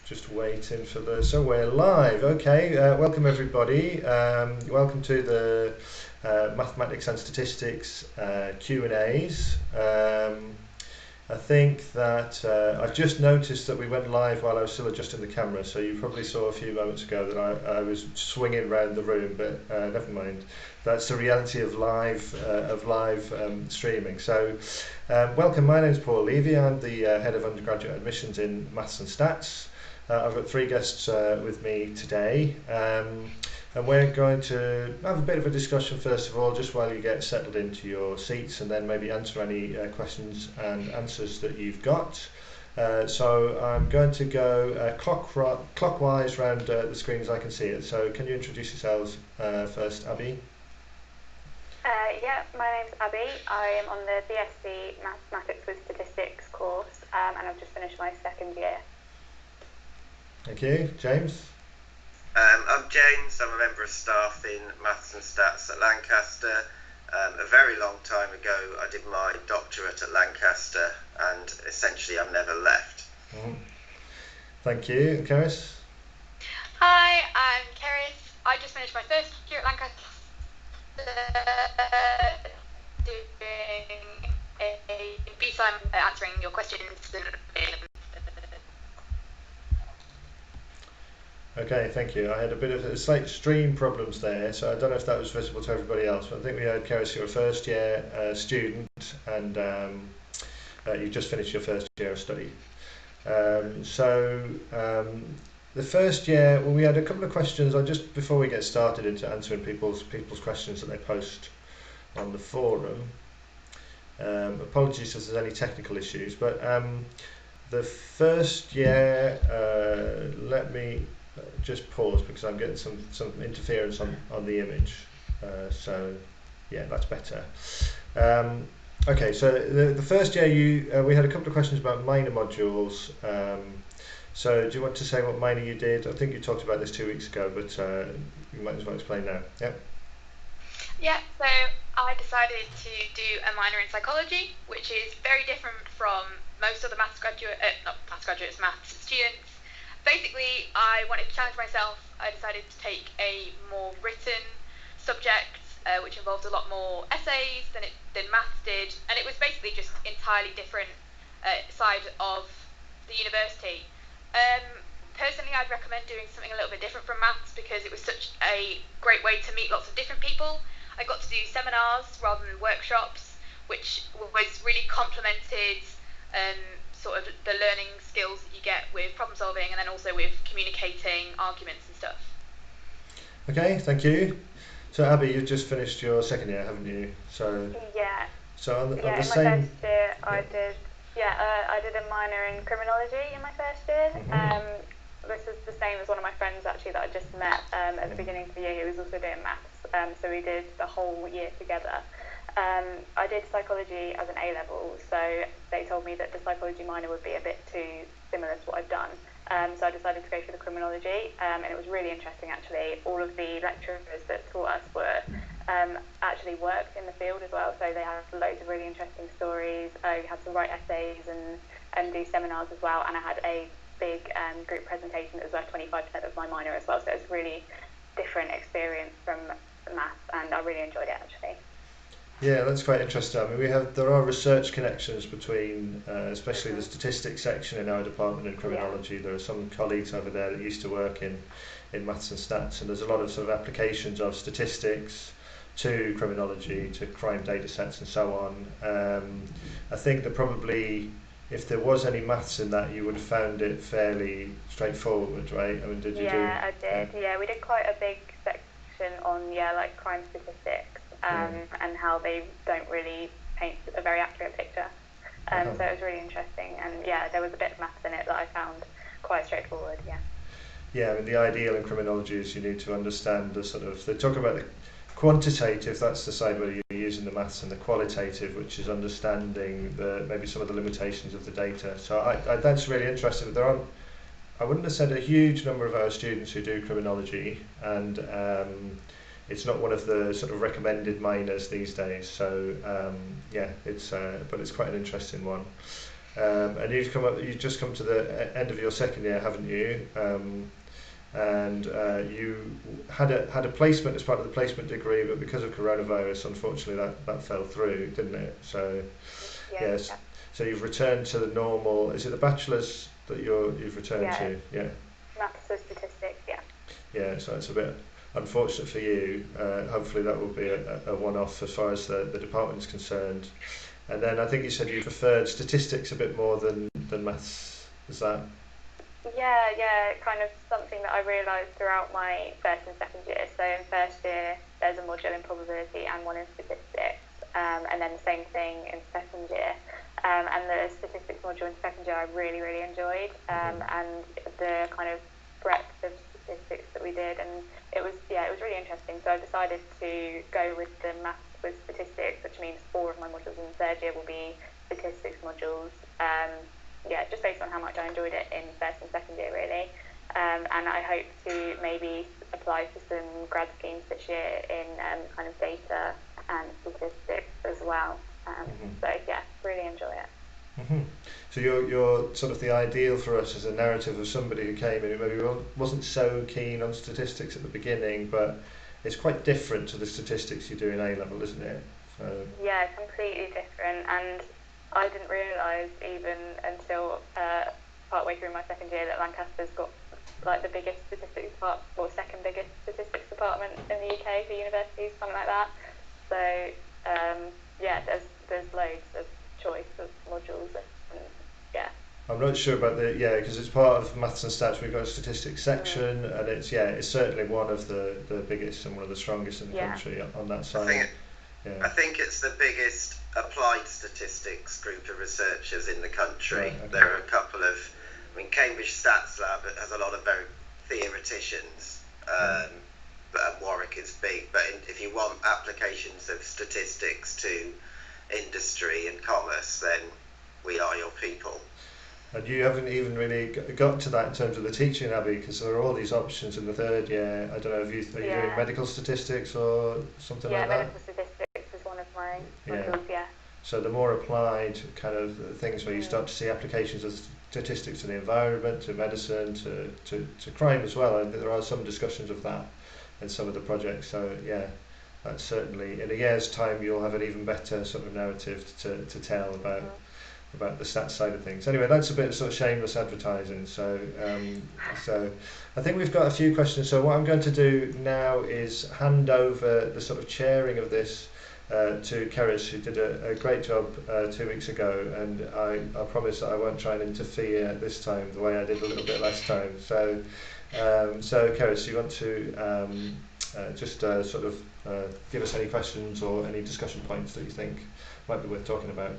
Just waiting for the. So we're live. Okay. Welcome everybody. Welcome to the mathematics and statistics Q&As. I think that I've just noticed that we went live while I was still adjusting the camera. So you probably saw a few moments ago that I was swinging around the room, but never mind. That's the reality of live streaming. So welcome. My name is Paul Levy. I'm the head of undergraduate admissions in maths and stats. I've got three guests with me today, and we're going to have a bit of a discussion first of all, just while you get settled into your seats, and then maybe answer any questions and answers that you've got. So I'm going to go clockwise round the screen as I can see it. So can you introduce yourselves first, Abby? Yeah, my name's Abby. I am on the BSc Mathematics with Statistics course, and I've just finished my second year. Thank you. James? I'm James. I'm a member of staff in Maths and Stats at Lancaster. A very long time ago I did my doctorate at Lancaster, and essentially I've never left. Thank you. And Keris? Hi, I'm Keris. I just finished my first year at Lancaster doing a B-Sime answering your questions. Okay, thank you. I had a bit of slight stream problems there, so I don't know if that was visible to everybody else, but I think we heard, Keris, you're a first year student, and you just finished your first year of study. The first year, well, we had a couple of questions. Just before we get started into answering people's questions that they post on the forum. Apologies if there's any technical issues, but the first year, let me just pause because I'm getting some interference on the image. So yeah, that's better. Okay, so the first year we had a couple of questions about minor modules. So do you want to say what minor you did? I think you talked about this 2 weeks ago, but you might as well explain now. Yep. Yeah, so I decided to do a minor in psychology, which is very different from most other maths students. Basically, I wanted to challenge myself. I decided to take a more written subject, which involved a lot more essays than maths did, and it was basically just entirely different side of the university. Personally, I'd recommend doing something a little bit different from maths because it was such a great way to meet lots of different people. I got to do seminars rather than workshops, which was really complemented sort of the learning skills that you get with problem solving, and then also with communicating arguments and stuff. Okay, thank you. So Abby, you've just finished your second year, haven't you? So yeah. So on the in my same. first year, I did a minor in criminology in my first year. This is the same as one of my friends actually that I just met at the beginning of the year, who was also doing maths. So we did the whole year together. I did psychology as an A-level, so they told me that the psychology minor would be a bit too similar to what I've done. So I decided to go for the criminology, and it was really interesting actually. All of the lecturers that taught us were actually worked in the field as well, so they had loads of really interesting stories. We had to write essays and do seminars as well, and I had a big group presentation that was worth 25% of my minor as well, so it was a really different experience from maths, and I really enjoyed it actually. Yeah, that's quite interesting. I mean, there are research connections between, especially the statistics section in our department in criminology. There are some colleagues over there that used to work in maths and stats, and there's a lot of sort of applications of statistics to criminology, to crime data sets and so on. I think that probably, if there was any maths in that, you would have found it fairly straightforward, right? I mean, did you do? Yeah, I did. Yeah, we did quite a big section on like crime statistics. And how they don't really paint a very accurate picture. So it was really interesting, and yeah, there was a bit of maths in it that I found quite straightforward. Yeah, I mean, the ideal in criminology is you need to understand the sort of, they talk about the quantitative, that's the side where you're using the maths, and the qualitative, which is understanding maybe some of the limitations of the data. So that's really interesting. I wouldn't have said a huge number of our students who do criminology, and it's not one of the sort of recommended minors these days. So yeah, but it's quite an interesting one. And you've just come to the end of your second year, haven't you? And you had a placement as part of the placement degree, but because of coronavirus, unfortunately, that fell through, didn't it? So yes, Yeah. so you've returned to the normal. Is it the bachelor's that you've returned Yeah. to? Yeah. Maths with statistics, yeah. Yeah. So it's a bit unfortunate for you. Hopefully that will be a one-off as far as the department is concerned. And then I think you said you preferred statistics a bit more than maths. Is that? Yeah, kind of something that I realised throughout my first and second year. So in first year, there's a module in probability and one in statistics, and then the same thing in second year. And the statistics module in second year I really, really enjoyed, and the kind of breadth of statistics that we did, and it was really interesting. So I decided to go with the maths with statistics, which means 4 of my modules in the third year will be statistics modules. Just based on how much I enjoyed it in first and second year, really. And I hope to maybe apply for some grad schemes this year in kind of data and statistics as well. So yeah, really enjoy it. So you're sort of the ideal for us as a narrative of somebody who came in who maybe wasn't so keen on statistics at the beginning, but it's quite different to the statistics you do in A level, isn't it? So. Yeah, completely different, and I didn't realise even until partway through my second year that Lancaster's got like the biggest statistics department, or second biggest statistics department in the UK for universities, something like that. So there's loads of choice of modules, and yeah. I'm not sure about because it's part of maths and stats. We've got a statistics section, and it's certainly one of the biggest and one of the strongest in the country on that side. I think it's the biggest applied statistics group of researchers in the country. Right, okay. There are a couple of, Cambridge Stats Lab has a lot of very theoreticians, but Warwick is big. But if you want applications of statistics to industry and commerce, then we are your people. And you haven't even really got to that in terms of the teaching, Abby, because there are all these options in the third year. I don't know, are you doing medical statistics or something like that? Yeah, medical statistics is one of my modules, yeah. So the more applied kind of things where you start to see applications of statistics to the environment, to medicine, to crime as well. And there are some discussions of that in some of the projects. So yeah, that's certainly, in a year's time, you'll have an even better sort of narrative to tell about the stats side of things. Anyway, that's a bit of sort of shameless advertising. So I think we've got a few questions. So what I'm going to do now is hand over the sort of chairing of this to Keris, who did a great job 2 weeks ago, and I promise that I won't try and interfere this time the way I did a little bit last time. So Keris, you want to just sort of give us any questions or any discussion points that you think might be worth talking about?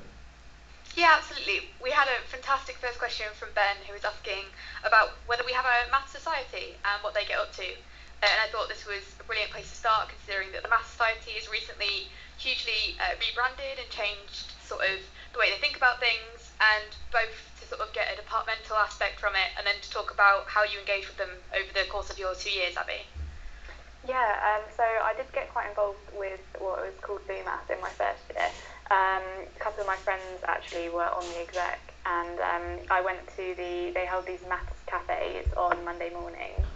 Yeah, absolutely. We had a fantastic first question from Ben, who was asking about whether we have a Maths Society and what they get up to. And I thought this was a brilliant place to start, considering that the Maths Society is recently hugely rebranded and changed sort of the way they think about things, and both to sort of get a departmental aspect from it, and then to talk about how you engage with them over the course of your 2 years, Abby. Yeah, so I did get quite involved with what was called BMath in my first year. A couple of my friends actually were on the exec, and I went to they held these maths cafes on Monday mornings.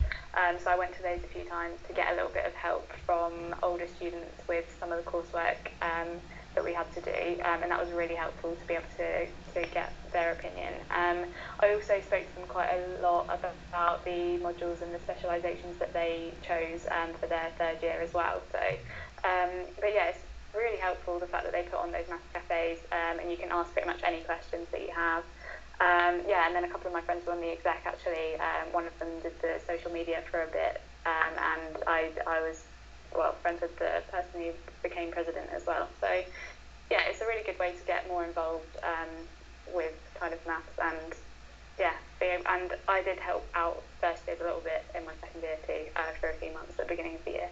So I went to those a few times to get a little bit of help from older students with some of the coursework that we had to do, and that was really helpful to be able to get their opinion. I also spoke to them quite a lot about the modules and the specialisations that they chose for their third year as well. So, but yeah, it's really helpful the fact that they put on those maths cafes, and you can ask pretty much any questions that you have. And then a couple of my friends were on the exec actually. One of them did the social media for a bit, and I was friends with the person who became president as well. So yeah, it's a really good way to get more involved with kind of maths, and and I did help out first year a little bit in my second year too, for a few months at the beginning of the year.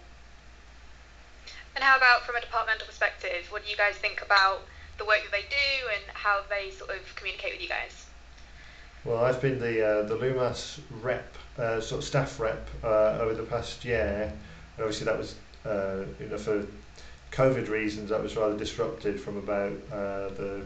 And how about from a departmental perspective? What do you guys think about the work that they do and how they sort of communicate with you guys? Well, I've been the LUMAS rep, sort of staff rep over the past year, and obviously that was for COVID reasons that was rather disrupted from about the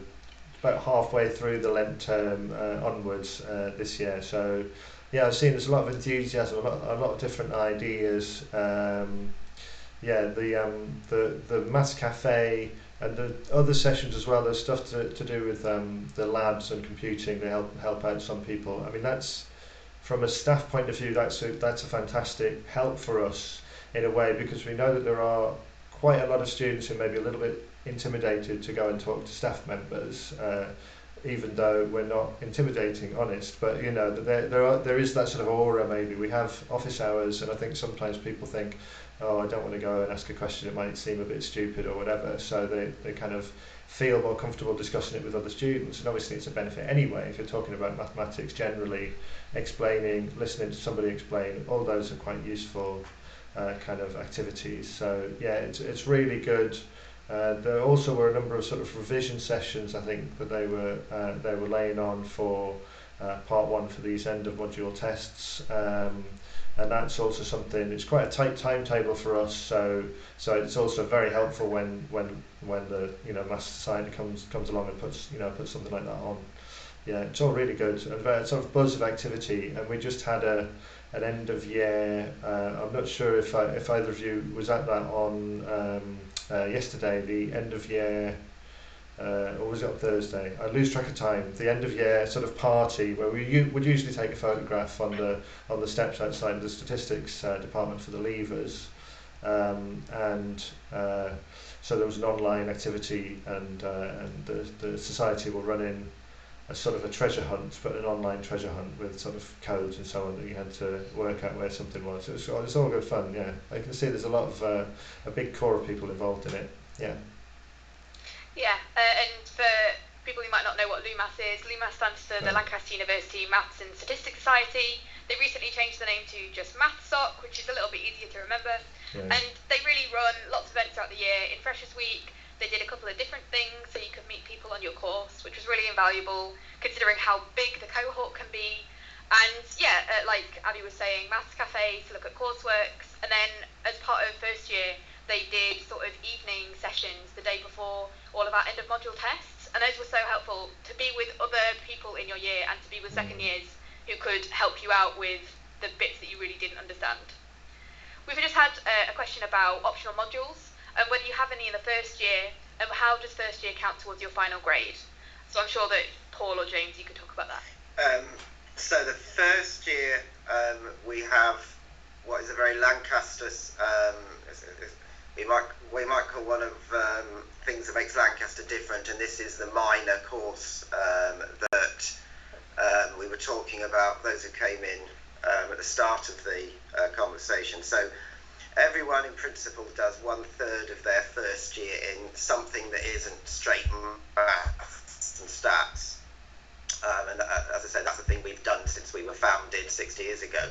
about halfway through the Lent term onwards this year. So yeah, I've seen there's a lot of enthusiasm, a lot of different ideas. Yeah, the Maths Cafe and the other sessions as well. There's stuff to do with the labs and computing to help out some people. I mean, that's from a staff point of view, that's a fantastic help for us in a way, because we know that there are quite a lot of students who may be a little bit intimidated to go and talk to staff members, even though we're not intimidating, honest. But you know, there is that sort of aura. Maybe we have office hours, and I think sometimes people think, oh, I don't want to go and ask a question, it might seem a bit stupid or whatever, so they kind of feel more comfortable discussing it with other students. And obviously it's a benefit anyway if you're talking about mathematics generally. Listening to somebody explain, all those are quite useful kind of activities. So yeah, it's really good. There also were a number of sort of revision sessions, I think, that they were laying on for part one for these end of module tests, and that's also something. It's quite a tight timetable for us, so it's also very helpful when the Maths Society comes along and puts something like that on. Yeah, it's all really good, and a sort of buzz of activity. And we just had an end of year. I'm not sure if either of you was at that on yesterday. The end of year, or was it on Thursday? I lose track of time. The end of year sort of party where we would usually take a photograph on the steps outside of the statistics department for the leavers, and so there was an online activity, and the society will run in a sort of a treasure hunt, but an online treasure hunt with sort of codes and so on that you had to work out where something was. It's all good fun. Yeah, I can see there's a lot of a big core of people involved in it. Yeah. Yeah, and for people who might not know what LUMAS is, LUMAS stands for the Lancaster University Maths and Statistics Society. They recently changed the name to just MathSoc, which is a little bit easier to remember. Yeah. And they really run lots of events throughout the year. In Freshers Week, they did a couple of different things so you could meet people on your course, which was really invaluable considering how big the cohort can be. And yeah, like Abby was saying, Maths Cafe to look at courseworks, and then as part of first year, they did sort of evening sessions the day before all of our end of module tests, and those were so helpful to be with other people in your year and to be with second years who could help you out with the bits that you really didn't understand. We've just had a question about optional modules and whether you have any in the first year, and how does first year count towards your final grade? So I'm sure that Paul or James, you could talk about that. So the first year we have what is a very Lancaster, we might call one of things that makes Lancaster different, and this is the minor course that we were talking about, those who came in at the start of the conversation. So everyone in principle does 1/3 of their first year in something that isn't straight maths and stats. And as I said, that's the thing we've done since we were founded 60 years ago.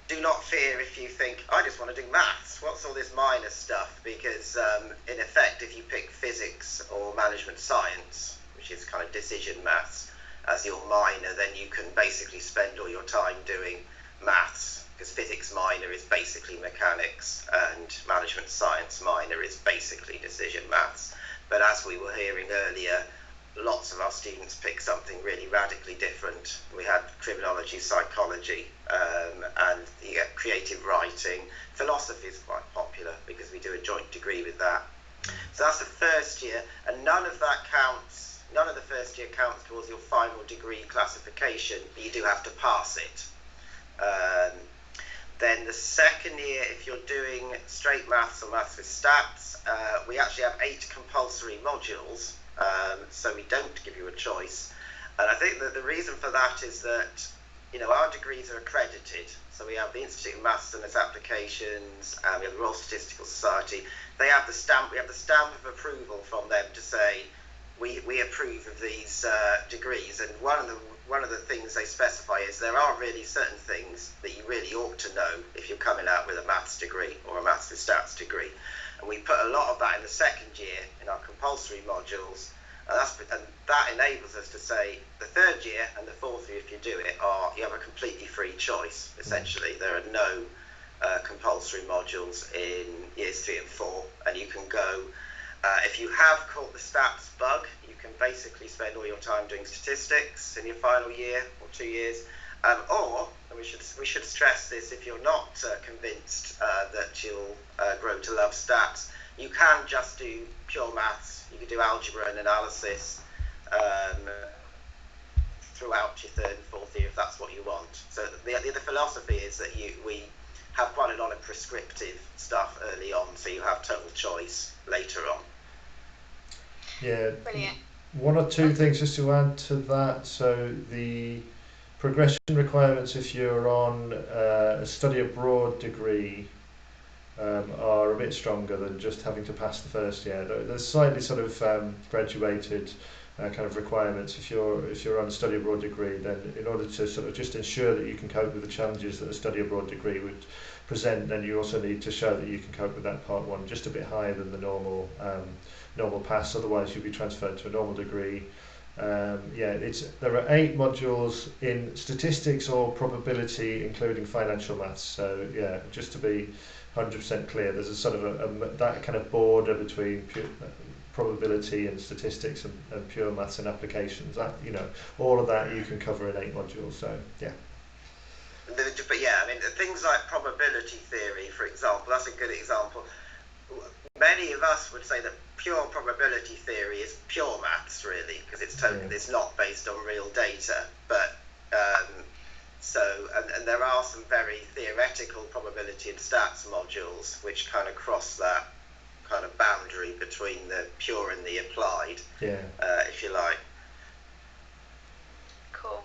Do not fear if you think, I just want to do maths. What's all this minor stuff? Because in effect, if you pick physics or management science, which is kind of decision maths, as your minor, then you can basically spend all your time doing maths, because physics minor is basically mechanics and management science minor is basically decision maths. But as we were hearing earlier, lots of our students pick something really radically different. We had criminology, psychology, and you get creative writing. Philosophy is quite popular because we do a joint degree with that. So that's the first year, and none of that counts. None of the first year counts towards your final degree classification, but you do have to pass it. Then the second year, if you're doing straight maths or maths with stats, we actually have 8 compulsory modules. So we don't give you a choice, and I think that the reason for that is that our degrees are accredited. So we have the Institute of Maths and its applications, and we have the Royal Statistical Society. They have the stamp. We have the stamp of approval from them to say we approve of these degrees. And one of the things they specify is there are really certain things that you really ought to know if you're coming out with a maths degree or a maths with stats degree. And we put a lot of that in the second year in our compulsory modules, and that enables us to say the third year and the fourth year, if you do it, you have a completely free choice. Essentially, there are no compulsory modules in years 3 and 4, and you can go If you have caught the stats bug, you can basically spend all your time doing statistics in your final year or 2 years. Or, and we should stress this, if you're not convinced that you'll grow to love stats, you can just do pure maths. You can do algebra and analysis throughout your 3rd and 4th year if that's what you want. So the philosophy is that we have quite a lot of prescriptive stuff early on, so you have total choice later on. Yeah. Brilliant. One or two things just to add to that. So the progression requirements if you're on a study abroad degree are a bit stronger than just having to pass the first year. There's slightly sort of graduated kind of requirements. If you're on a study abroad degree, then in order to sort of just ensure that you can cope with the challenges that a study abroad degree would present, then you also need to show that you can cope with that part one just a bit higher than the normal pass. Otherwise, you'll be transferred to a normal degree. There are 8 modules in statistics or probability, including financial maths. So yeah, just to be 100% clear, there's a sort of that kind of border between probability and statistics and pure maths and applications. That, all of that you can cover in 8 modules. So yeah. But yeah, I mean, things like probability theory, for example, that's a good example. Many of us would say that pure probability theory is pure maths, really, because it's not based on real data. But and there are some very theoretical probability and stats modules which kind of cross that kind of boundary between the pure and the applied, if you like. Cool.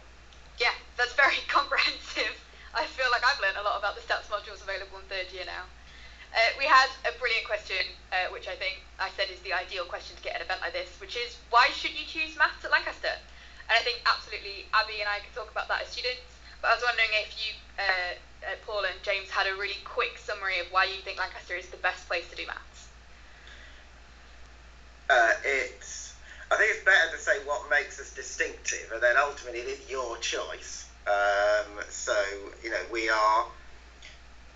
Yeah, that's very comprehensive. I feel like I've learned a lot about the stats modules available in 3rd year now. We had a brilliant question, which I think I said is the ideal question to get at an event like this, which is, why should you choose maths at Lancaster? And I think absolutely Abby and I could talk about that as students, but I was wondering if you, Paul and James, had a really quick summary of why you think Lancaster is the best place to do maths. I think it's better to say what makes us distinctive, and then ultimately it is your choice.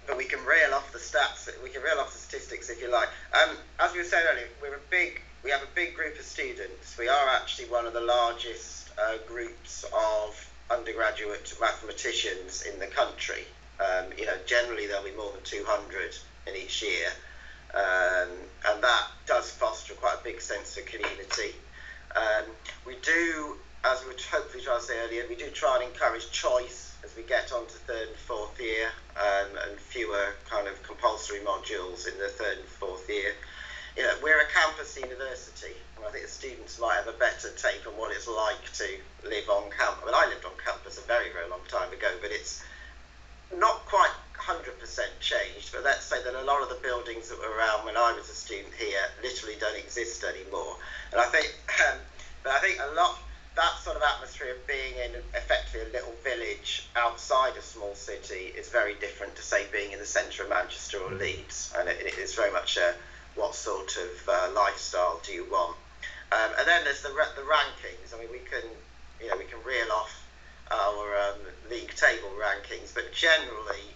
But we can reel off the stats. We can reel off the statistics if you like. As we were saying earlier, we have a big group of students. We are actually one of the largest groups of undergraduate mathematicians in the country. Generally there'll be more than 200 in each year, and that does foster quite a big sense of community. We do, as we were hopefully trying to say earlier, we do try and encourage choice as we get on to 3rd and 4th year, and fewer kind of compulsory modules in the 3rd and 4th year. We're a campus university, and I think the students might have a better take on what it's like to live on campus. I mean, I lived on campus a very, very long time ago, but it's not quite 100% changed, but let's say that a lot of the buildings that were around when I was a student here literally don't exist anymore. And I think that sort of atmosphere of being in effectively a little village outside a small city is very different to, say, being in the centre of Manchester or Leeds, and it is very much what sort of lifestyle do you want. And then there's the rankings. I mean, we can reel off our league table rankings, but generally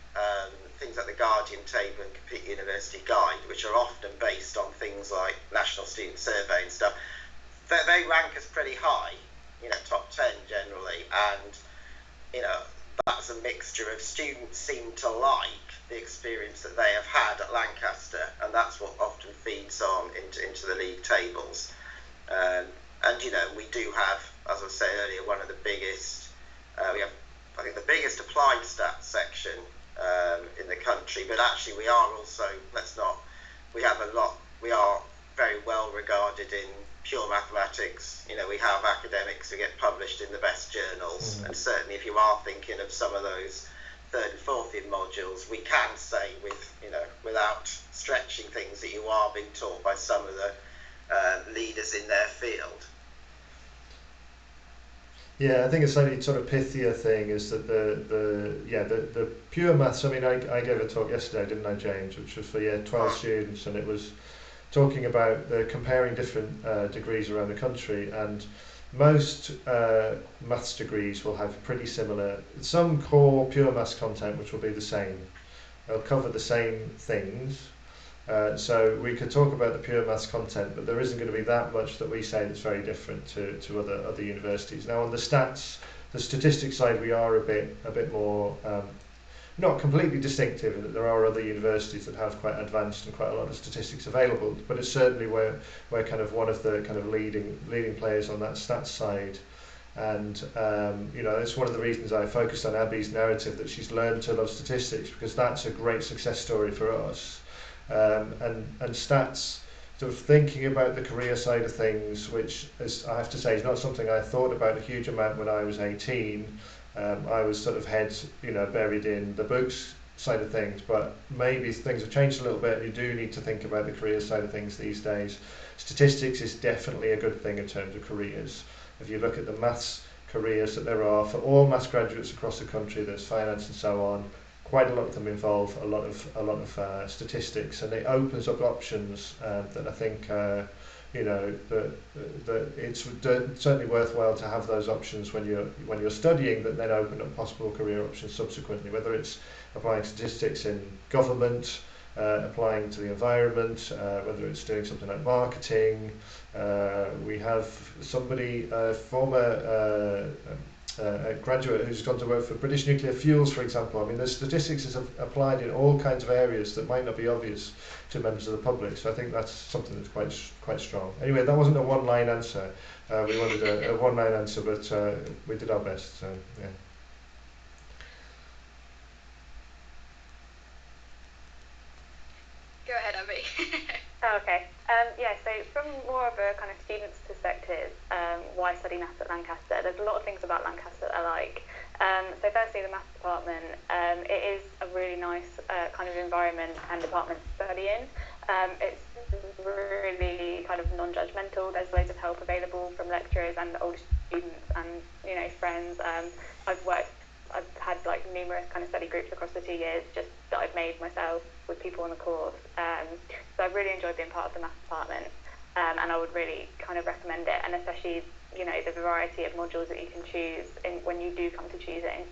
things like the Guardian table and Complete University Guide, which are often based on things like National Student Survey and stuff, they rank us pretty high, top 10 generally, and that's a mixture of students seem to like the experience that they have had at Lancaster, and that's what often feeds on into the league tables. And we do have, as I was saying earlier, one of the biggest, we have, I think, the biggest applied stats section in the country, but actually we are also, we are very well regarded in pure mathematics. We have academics who get published in the best journals, and certainly if you are thinking of some of those 3rd and 4th year modules, we can say without stretching things that you are being taught by some of the leaders in their field. Yeah, I think a slightly sort of pithier thing is that the pure maths. I mean, I gave a talk yesterday, didn't I, James, which was for year 12 students, and it was talking about comparing different degrees around the country, and most maths degrees will have pretty similar, some core pure maths content which will be the same. They'll cover the same things, So we could talk about the pure maths content, but there isn't going to be that much that we say that's very different to other universities. Now on the statistics side, we are a bit more not completely distinctive in that there are other universities that have quite advanced and quite a lot of statistics available, but it's certainly we're kind of one of the kind of leading players on that stats side. And it's one of the reasons I focused on Abby's narrative, that she's learned to love statistics, because that's a great success story for us. And stats, sort of thinking about the career side of things, which is, I have to say, is not something I thought about a huge amount when I was 18. I was sort of buried in the books side of things, but maybe things have changed a little bit and you do need to think about the career side of things these days. Statistics is definitely a good thing in terms of careers. If you look at the maths careers that there are for all maths graduates across the country, there's finance and so on, quite a lot of them involve a lot of statistics, and it opens up options that I think that it's certainly worthwhile to have those options when you're studying, that then open up possible career options subsequently, whether it's applying statistics in government, applying to the environment, whether it's doing something like marketing. We have somebody, a former a graduate who's gone to work for British Nuclear Fuels, for example. I mean, the statistics is applied in all kinds of areas that might not be obvious to members of the public. So I think that's something that's quite strong. Anyway, that wasn't a one-line answer. We wanted a one-line answer, but we did our best. So yeah. Go ahead, Abby. Okay. So from more of a kind of student's perspective, why study maths at Lancaster? There's a lot of things about Lancaster that I like. So firstly, the maths department. It is a really nice kind of environment and department to study in. It's really kind of non-judgmental. There's loads of help available from lecturers and older students and friends. I've had like numerous kind of study groups across the 2 years just that I've made myself with people on the course. So I've really enjoyed being part of the maths department, and I would really kind of recommend it, and especially the variety of modules that you can choose when you do come to choosing.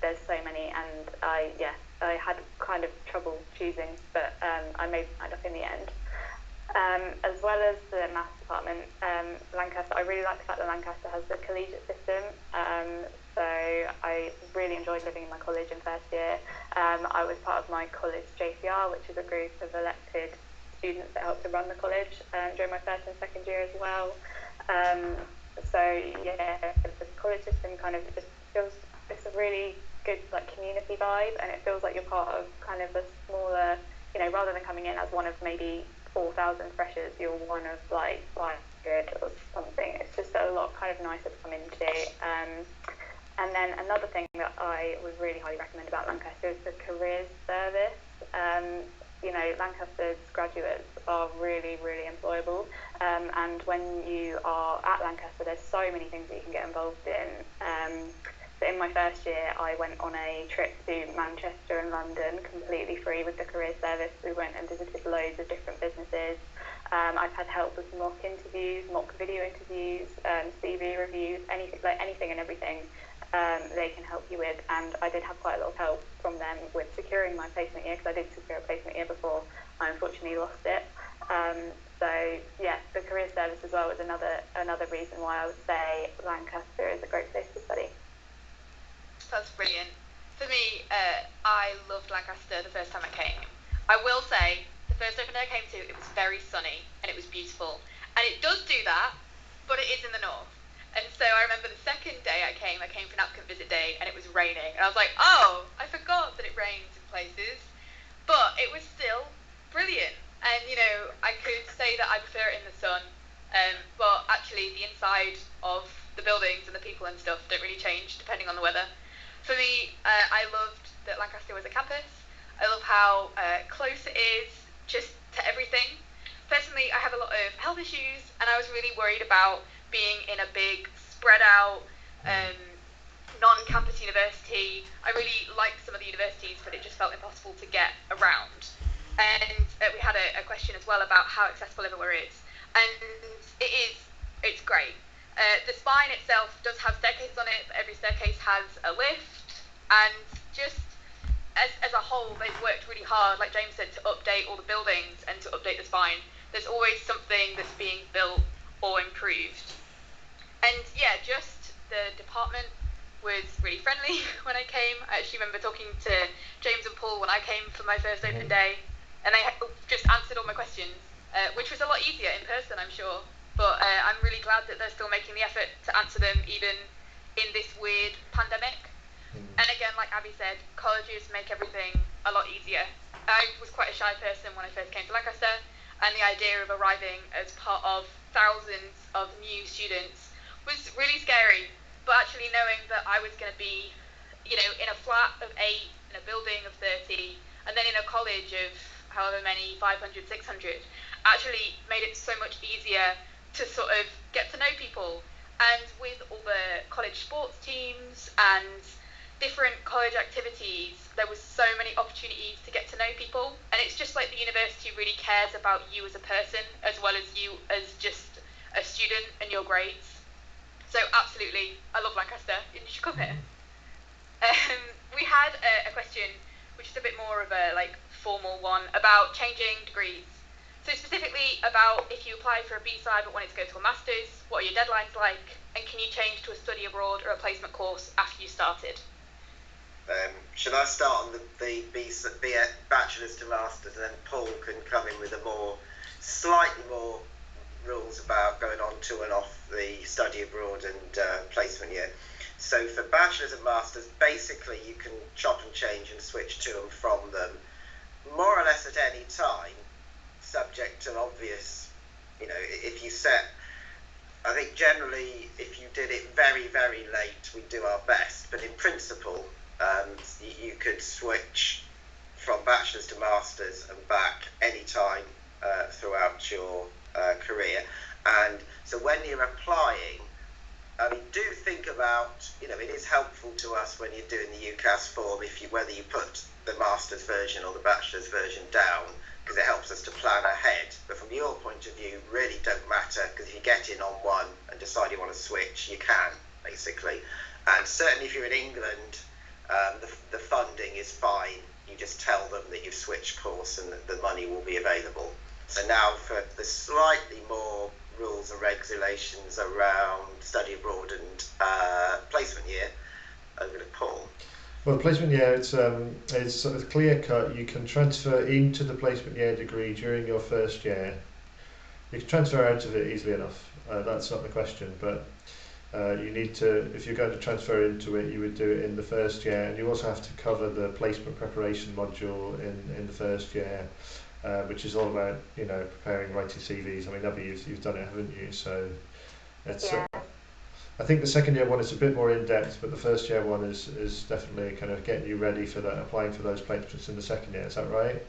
There's so many, and I had kind of trouble choosing, but I made my mind up in the end. As well as the maths department, Lancaster, I really like the fact that Lancaster has the collegiate system. So I really enjoyed living in my college in first year. I was part of my college JCR, which is a group of elected students that help to run the college during my first and second year as well. The college system kind of just feels, it's a really good like community vibe, and it feels like you're part of kind of a smaller, rather than coming in as one of maybe 4,000 freshers, you're one of like 500 or something. It's just a lot kind of nicer to come into. And then another thing that I would really highly recommend about Lancaster is the careers service. Lancaster's graduates are really, really employable. And when you are at Lancaster, there's so many things that you can get involved in. So in my first year, I went on a trip to Manchester and London completely free with the careers service. We went and visited loads of different businesses. I've had help with mock interviews, mock video interviews, CV reviews, anything and everything they can help you with. And I did have quite a lot of help from them with securing my placement year, because I did secure a placement year before. I unfortunately lost it. The career service as well was another reason why I would say Lancaster is a great place to study. That's brilliant. For me, I loved Lancaster the first time I came. I will say, the first open day I came to, it was very sunny and it was beautiful. And it does do that, but it is in the north. And so I remember the second day I came for an applicant visit day, and it was raining. And I was like, oh, I forgot that it rains in places. But it was still brilliant. And, I could say that I prefer it in the sun. But actually the inside of the buildings and the people and stuff don't really change depending on the weather. For me, I loved that Lancaster was a campus. I love how close it is just to everything. Personally, I have a lot of health issues, and I was really worried about being in a big, spread out, non-campus university. I really liked some of the universities, but it just felt impossible to get around. And we had a question as well about how accessible everywhere is. And it's great. The spine itself does have staircases on it, but every staircase has a lift, and just as a whole, they've worked really hard, like James said, to update all the buildings and to update the spine. There's always something that's being built or improved. And yeah, just the department was really friendly when I came. I actually remember talking to James and Paul when I came for my first open day, and they just answered all my questions, which was a lot easier in person, I'm sure. But I'm really glad that they're still making the effort to answer them even in this weird pandemic. And again, like Abby said, colleges make everything a lot easier. I was quite a shy person when I first came to Lancaster, and the idea of arriving as part of thousands of new students was really scary. But actually knowing that I was going to be, in a flat of 8, in a building of 30, and then in a college of however many, 500, 600, actually made it so much easier to sort of get to know people. And with all the college sports teams and different college activities, there was so many opportunities to get to know people. And it's just like the university really cares about you as a person as well as you as just a student and your grades. So absolutely, I love Lancaster. You should come here. We had a question, which is a bit more of a formal one, about changing degrees. So specifically about if you apply for a B-side but wanted to go to a master's, what are your deadlines like, and can you change to a study abroad or a placement course after you started? Should I start on the bachelor's to master's, and then Paul can come in with slightly more rules about going on to and off the study abroad and placement year. So for bachelor's and masters, basically you can chop and change and switch to and from them more or less at any time, subject to obvious, if you set, I think generally if you did it very, very late, we do our best, but in principle, you could switch from bachelor's to master's and back any time throughout your career. And so when you're applying, do think about, it is helpful to us when you're doing the UCAS form, whether you put the master's version or the bachelor's version down, because it helps us to plan ahead. But from your point of view, really don't matter, because if you get in on one and decide you want to switch, you can, basically. And certainly if you're in England, the funding is fine. You just tell them that you've switched course and that the money will be available. So now for the slightly more rules and regulations around study abroad and placement year, over to Paul. Well, placement year, it's sort of clear cut. You can transfer into the placement year degree during your first year. You can transfer out of it easily enough. That's not the question, but you need to, if you're going to transfer into it, you would do it in the first year, and you also have to cover the placement preparation module in the first year, which is all about preparing, writing CVs. I mean, Abby, you've done it, haven't you? So it's. Yeah. I think the second year one is a bit more in depth, but the first year one is definitely kind of getting you ready for that, applying for those placements in the second year. Is that right?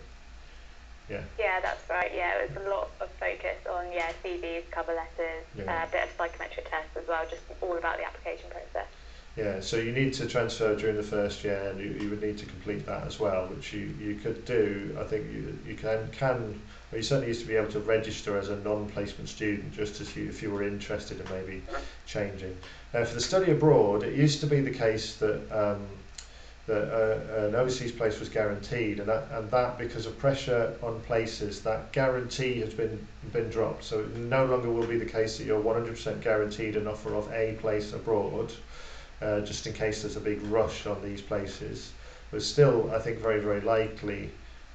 Yeah. Yeah, that's right. Yeah, it was a lot of focus on CVs, cover letters, a bit of psychometric tests as well, just all about the application process. Yeah, so you need to transfer during the first year, and you would need to complete that as well, which you could do. I think you can or you certainly used to be able to register as a non-placement student, just as if you were interested in maybe changing. Now, for the study abroad, it used to be the case that an overseas place was guaranteed, and that because of pressure on places, that guarantee has been dropped. So it no longer will be the case that you're 100% guaranteed an offer of a place abroad, just in case there's a big rush on these places. But still, I think very, very likely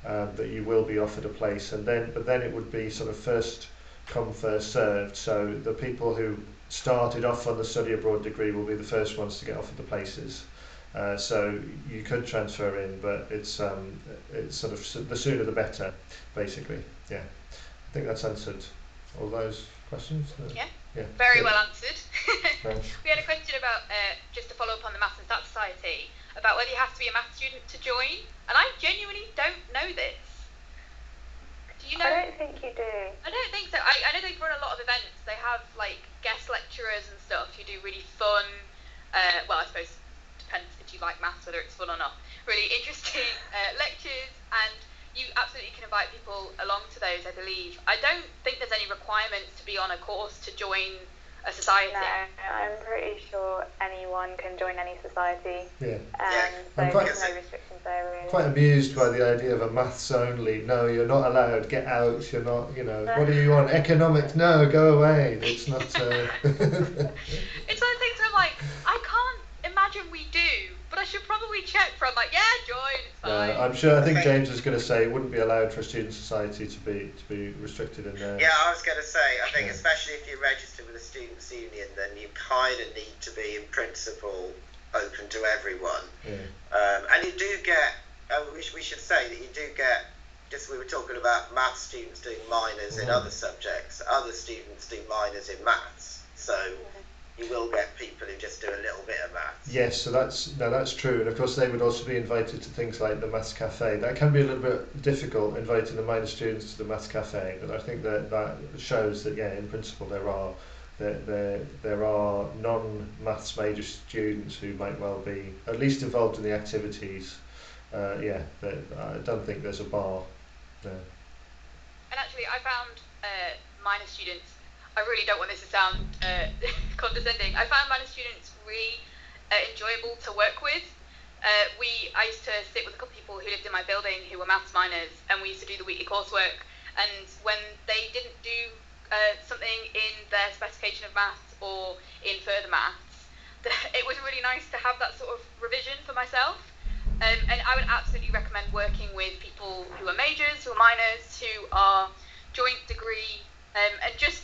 that you will be offered a place, but then it would be sort of first come, first served. So the people who started off on the study abroad degree will be the first ones to get offered the places. So you could transfer in, but it's sort of the sooner the better, basically. Yeah, I think that's answered all those questions. Yeah. Very well answered. We had a question about, just to follow up on the Maths and Stats Society, about whether you have to be a maths student to join, and I genuinely don't know this. Do you know? I don't think you do. I don't think so. I know they run a lot of events. They have guest lecturers and stuff who do really fun, well, I suppose depends if you like maths, whether it's fun or not, really interesting lectures, and you absolutely can invite people along to those, I believe. I don't think there's any requirements to be on a course to join a society. No, I'm pretty sure anyone can join any society. Yeah. So there's no restrictions there, really. quite amused by the idea of a maths only. No, you're not allowed. Get out. You're not. What do you want? Economics? No, go away. It's not. It's one of the things where I'm like, I can't imagine we do, but I should probably check for. I'm like, yeah, join. It's fine. I'm sure. I think James is going to say it wouldn't be allowed for a student society to be restricted in there. Yeah, I was going to say. I think especially if you're registered with a students' union, then you kind of need to be in principle open to everyone. And you do get. We should say that you do get. Just we were talking about maths students doing minors in other subjects. Other students do minors in maths. So you will get people who just do a little bit of maths. Yes, so that's true, and of course they would also be invited to things like the maths cafe. That can be a little bit difficult, inviting the minor students to the maths cafe, but I think that shows that in principle there are non-maths major students who might well be at least involved in the activities. I don't think there's a bar there. And actually, I found minor students. I really don't want this to sound condescending. I found minor students really enjoyable to work with. I used to sit with a couple of people who lived in my building who were maths minors, and we used to do the weekly coursework. And when they didn't do something in their specification of maths or in further maths, it was really nice to have that sort of revision for myself. And I would absolutely recommend working with people who are majors, who are minors, who are joint degree, and just,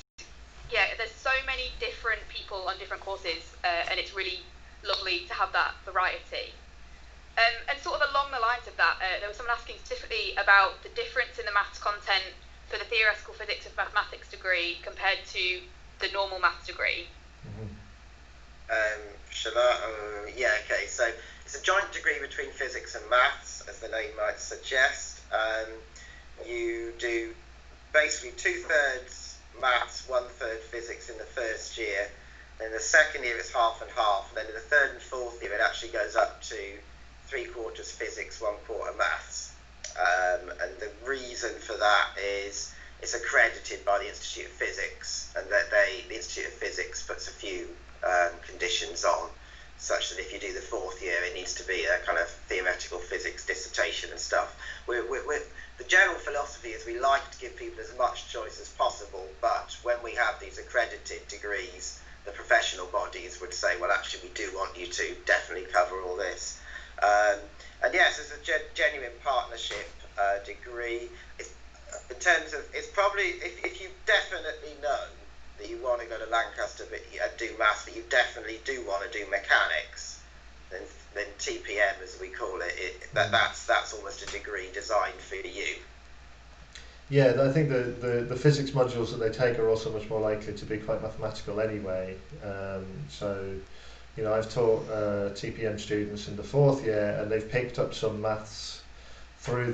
there's so many different people on different courses, and it's really lovely to have that variety. And sort of along the lines of that, there was someone asking specifically about the difference in the maths content for the theoretical physics of mathematics degree compared to the normal maths degree. Shall I? Okay. So it's a joint degree between physics and maths, as the name might suggest. You do basically 2/3 maths, 1/3 physics in the first year. Then the second year it's half and half. And then in the third and fourth year it actually goes up to 3/4 physics, 1/4 maths. And the reason for that is it's accredited by the Institute of Physics, and that the Institute of Physics puts a few conditions on, such that if you do the fourth year, it needs to be a kind of theoretical physics dissertation and stuff. The general philosophy is we like to give people as much choice as possible, but when we have these accredited degrees, the professional bodies would say, well, actually, we do want you to definitely cover all this. And yes, it's a genuine partnership degree. In terms of, it's probably, if you definitely know that you want to go to Lancaster but do maths, but you definitely do want to do mechanics, then TPM, as we call it, that's almost a degree designed for you. Yeah, I think the physics modules that they take are also much more likely to be quite mathematical anyway. I've taught TPM students in the fourth year, and they've picked up some maths through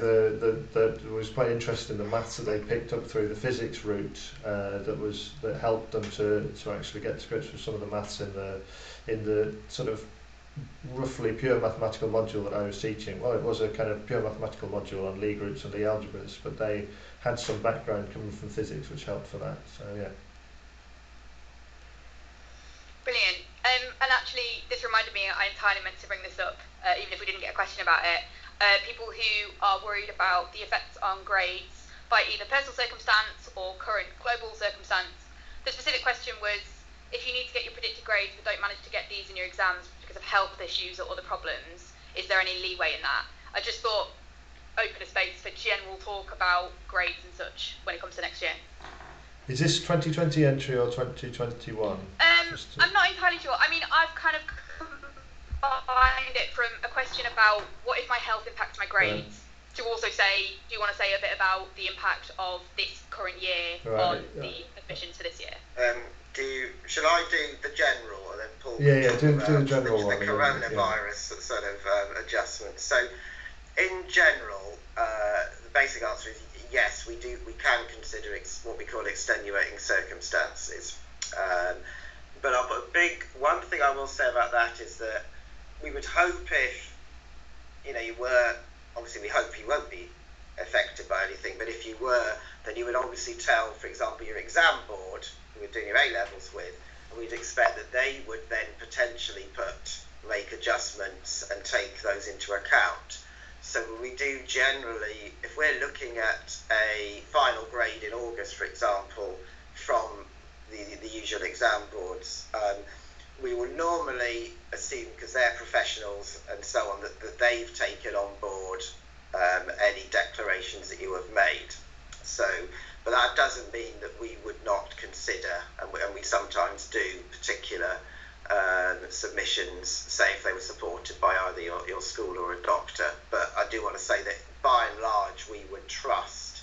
it was quite interesting, the maths that they picked up through the physics route that helped them to actually get to grips with some of the maths in the sort of roughly pure mathematical module that I was teaching. Well, it was a kind of pure mathematical module on Lie groups and Lie algebras, but they had some background coming from physics which helped for that. So yeah. Brilliant. And actually, this reminded me, I entirely meant to bring this up, even if we didn't get a question about it. People who are worried about the effects on grades by either personal circumstance or current global circumstance. The specific question was, if you need to get your predicted grades but don't manage to get these in your exams because of health issues or other problems, is there any leeway in that? I just thought open a space for general talk about grades and such when it comes to next year. Is this 2020 entry or 2021? I'm not entirely sure. I mean, I've kind of combined it from a question about what if my health impacts my grades, to also say, do you want to say a bit about the impact of this current year on the admissions for this year? Shall I do the general and then Paul? Do the general one. The coronavirus sort of adjustment. So, in general, the basic answer is yes, we can consider what we call extenuating circumstances. But one thing I will say about that is that we would hope if, you were, obviously we hope you won't be affected by anything, but if you were, then you would obviously tell, for example, your exam board, who we're doing your A-levels with, and we'd expect that they would then potentially make adjustments and take those into account. So we do generally, if we're looking at a final grade in August, for example, from the usual exam boards, we will normally assume, because they're professionals and so on, that they've taken on board any declarations that you have made. So, but that doesn't mean that we would not consider, and we sometimes do, particular submissions, say if they were supported by either your school or a doctor. But I do want to say that by and large we would trust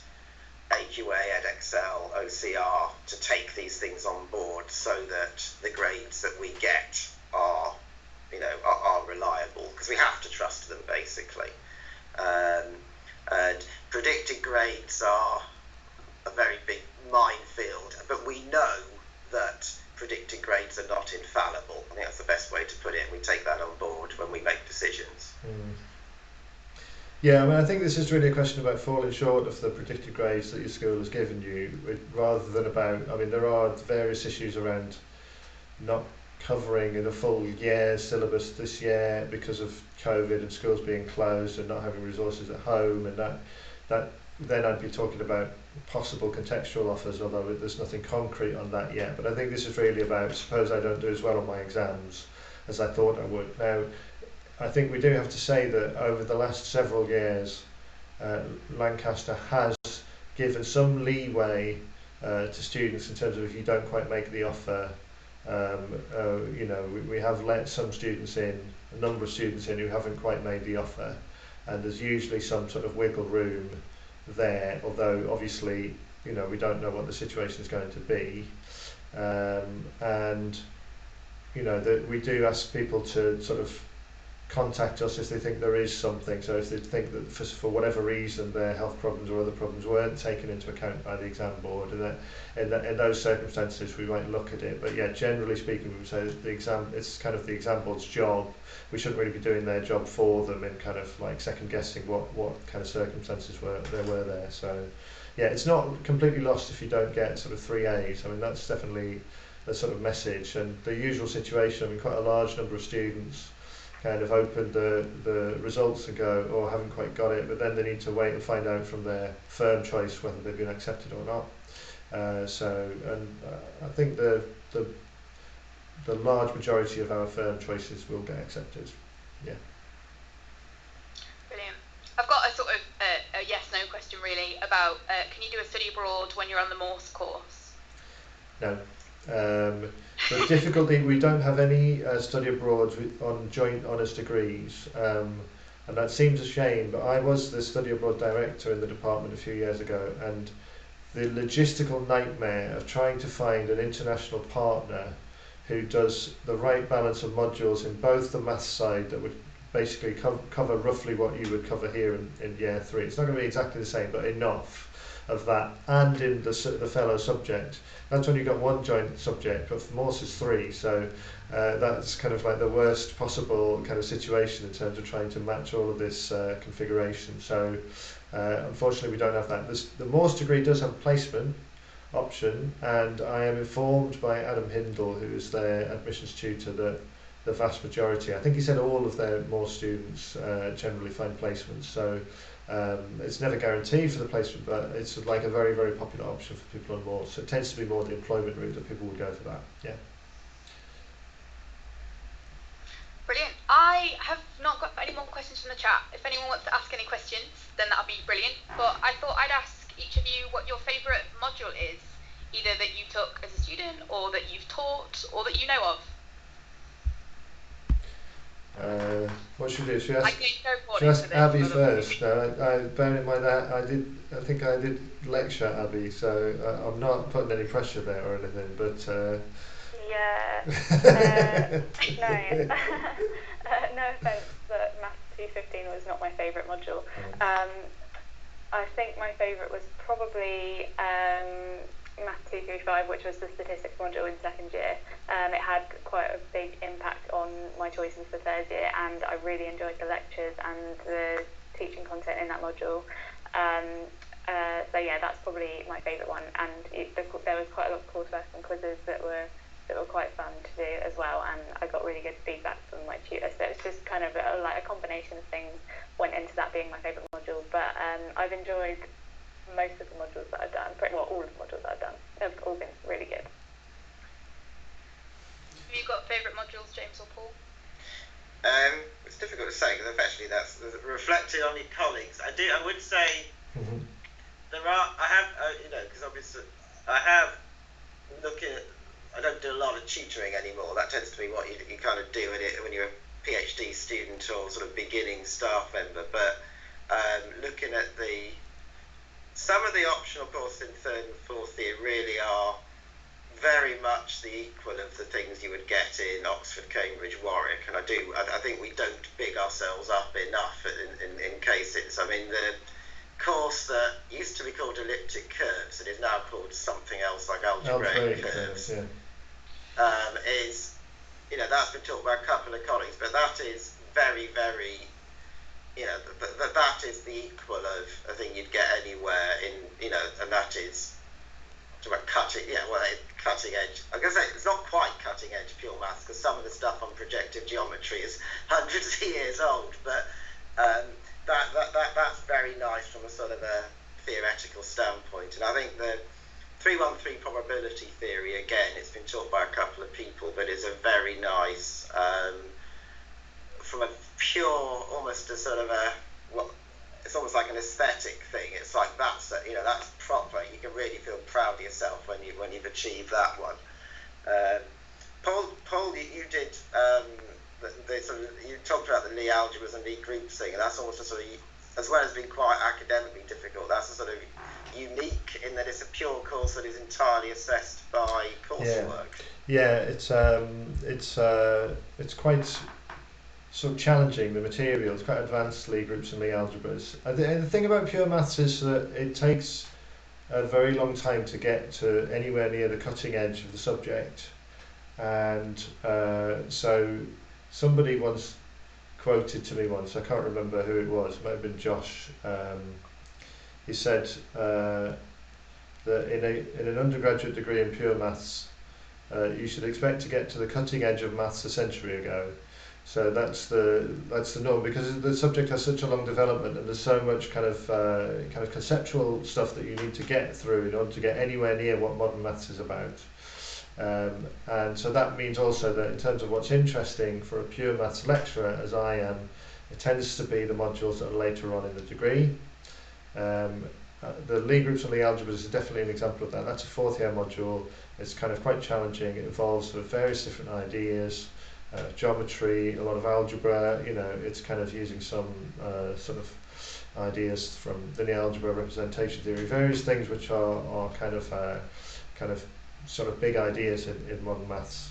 AQA, EdExcel, OCR to take these things on board so that the grades that we get are, are reliable, because we have to trust them basically. And predicted grades are a very big minefield, but we know that predicted grades are not infallible. I think that's the best way to put it. We take that on board when we make decisions. Yeah, I mean, I think this is really a question about falling short of the predicted grades that your school has given you, rather than about, I mean, there are various issues around not covering in a full year syllabus this year because of COVID and schools being closed and not having resources at home, and that then I'd be talking about possible contextual offers, although there's nothing concrete on that yet. But I think this is really about, suppose I don't do as well on my exams as I thought I would. Now, I think we do have to say that over the last several years, Lancaster has given some leeway to students in terms of if you don't quite make the offer. We have let some students in, a number of students in who haven't quite made the offer, and there's usually some sort of wiggle room there, although obviously we don't know what the situation is going to be, and that we do ask people to sort of contact us if they think there is something. So if they think that for whatever reason their health problems or other problems weren't taken into account by the exam board, and that in those circumstances we might look at it. But yeah, generally speaking, we would say that it's kind of the exam board's job. We shouldn't really be doing their job for them and kind of like second guessing what kind of circumstances were there. So yeah, it's not completely lost if you don't get sort of 3 A's. I mean, that's definitely the sort of message. And the usual situation, I mean, quite a large number of students kind of open the results and go, oh, I haven't quite got it, but then they need to wait and find out from their firm choice whether they've been accepted or not. I think the large majority of our firm choices will get accepted. Yeah. Brilliant. I've got a sort of a yes/no question really about can you do a study abroad when you're on the Morse course? No. The difficulty, we don't have any study abroad on joint honours degrees, and that seems a shame, but I was the study abroad director in the department a few years ago, and the logistical nightmare of trying to find an international partner who does the right balance of modules in both the maths side that would basically cover roughly what you would cover here in year 3. It's not going to be exactly the same, but enough of that, and in the fellow subject. That's when you've got one joint subject, but for Morse is 3, so that's kind of like the worst possible kind of situation in terms of trying to match all of this configuration. So unfortunately we don't have that. The Morse degree does have a placement option, and I am informed by Adam Hindle, who is their admissions tutor, that the vast majority, I think he said all of their Morse students generally find placements. So it's never guaranteed for the placement, but it's like a very, very popular option for people on Morse. So it tends to be more the employment route that people would go for that. Yeah. Brilliant. I have not got any more questions from the chat. If anyone wants to ask any questions, then that would be brilliant. But I thought I'd ask each of you what your favourite module is, either that you took as a student, or that you've taught, or that you know of. What should we do? Should we ask Abby first? Bearing in mind that I think I did lecture Abby, so I'm not putting any pressure there or anything, but yeah, no, no offence, but Maths 215 was not my favourite module. I think my favourite was probably Maths 235, which was the statistics module in second year. It had quite a big impact on my choices for third year, and I really enjoyed the lectures and the teaching content in that module. So yeah, that's probably my favourite one, and there was quite a lot of coursework and quizzes that were that were quite fun to do as well, and I got really good feedback from my tutor. So it's just kind of like a combination of things went into that being my favourite module. But I've enjoyed most of the modules that I've done, pretty well all of the modules that I've done. They've all been really good. Have you got favourite modules, James or Paul? It's difficult to say because actually that's reflecting on your colleagues. I would say there are. I have, because obviously I have looking at. I don't do a lot of tutoring anymore. That tends to be what you kind of do when you're a PhD student or sort of beginning staff member. But looking at some of the optional courses in third and fourth year really are very much the equal of the things you would get in Oxford, Cambridge, Warwick, and I think we don't big ourselves up enough in cases. I mean, the course that used to be called elliptic curves and is now called something else like algebraic curves is, that's been taught by a couple of colleagues, but that is very, very, that is the equal of a thing you'd get anywhere and that is about cutting edge. I'm going to say it's not quite cutting edge pure maths because some of the stuff on projective geometry is hundreds of years old, but that's very nice from a sort of a theoretical standpoint. And I think the 313 probability theory, again, it's been taught by a couple of people, but is a very nice, from a pure, almost a sort of it's almost like an aesthetic thing. It's like that's proper. You can really feel proud of yourself when you've achieved that one. Paul, you did you talked about the Lie algebras and Lie groups thing, and that's almost a sort of, as well as being quite academically difficult, that's a sort of unique in that it's a pure course that is entirely assessed by coursework. Yeah, it's quite sort of challenging, the material. It's quite advanced Lie groups and Lie algebras. And the thing about pure maths is that it takes a very long time to get to anywhere near the cutting edge of the subject. And so somebody once quoted to me once, I can't remember who it was, it might have been Josh, he said that in an undergraduate degree in pure maths, you should expect to get to the cutting edge of maths a century ago. So that's the norm, because the subject has such a long development and there's so much kind of conceptual stuff that you need to get through in order to get anywhere near what modern maths is about. And so that means also that in terms of what's interesting for a pure maths lecturer, as I am, it tends to be the modules that are later on in the degree. The Lie groups and Lie algebras is definitely an example of that. That's a fourth year module. It's kind of quite challenging. It involves sort of various different ideas. Geometry, a lot of algebra, it's kind of using some sort of ideas from linear algebra, representation theory, various things which are kind of sort of big ideas in modern maths.